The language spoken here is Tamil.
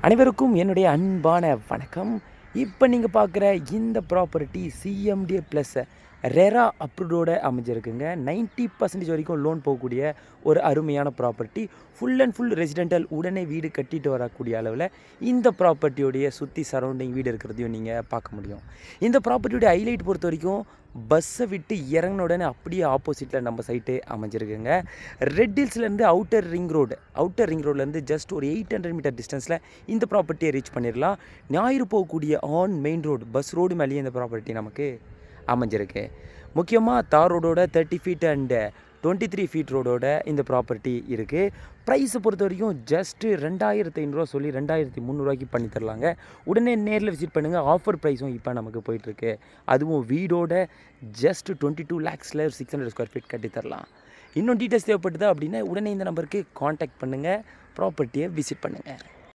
அனைவருக்கும் என்னுடைய அன்பான வணக்கம். இப்போ நீங்கள் பார்க்குற இந்த ப்ராப்பர்ட்டி சிஎம்டிஏ ப்ளஸ் ரெரா அப்ரூவ்டோட அமைஞ்சிருக்குங்க. 90% வரைக்கும் லோன் போகக்கூடிய ஒரு அருமையான property. Full and full residential, உடனே வீடு கட்டிட்டு வரக்கூடிய அளவில் இந்த ப்ராப்பர்ட்டியோடைய சுற்றி சரௌண்டிங் வீடு இருக்கிறதையும் நீங்கள் பார்க்க முடியும். இந்த ப்ராப்பர்ட்டியோடைய ஹைலைட் பொறுத்த வரைக்கும் பஸ்ஸை விட்டு இறங்கின உடனே அப்படியே ஆப்போசிட்டில் நம்ம சைட்டு அமைஞ்சிருக்குங்க. ரெட் ஹில்ஸ்லேருந்து அவுட்டர் ரிங் ரோட்லேருந்து ஜஸ்ட் ஒரு 800 மீட்டர் டிஸ்டன்ஸில் இந்த ப்ராப்பர்ட்டியை ரீச் பண்ணிடலாம். ஞாயிறு போகக்கூடிய on main road, bus road மேலேயே இந்த ப்ராப்பர்ட்டி நமக்கு அமைஞ்சிருக்கு. முக்கியமாக தார் ரோடோட 30 ஃபீட் அண்டு 23 ஃபீட் ரோடோட இந்த ப்ராப்பர்ட்டி இருக்குது. ப்ரைஸை பொறுத்த வரைக்கும் ஜஸ்ட்டு 2500 சொல்லி 2300 பண்ணி தரலாங்க. உடனே நேரில் விசிட் பண்ணுங்கள். ஆஃபர் ப்ரைஸும் இப்போ நமக்கு போயிட்டுருக்கு. அதுவும் வீடோட ஜஸ்ட் 22 lakhsல 600 ஸ்கொயர் ஃபீட் கட்டி தரலாம். இன்னும் டீட்டெயில்ஸ் தேவைப்படுதா அப்படின்னா உடனே இந்த நம்பருக்கு காண்டாக்ட் பண்ணுங்கள், ப்ராப்பர்ட்டியை விசிட் பண்ணுங்கள்.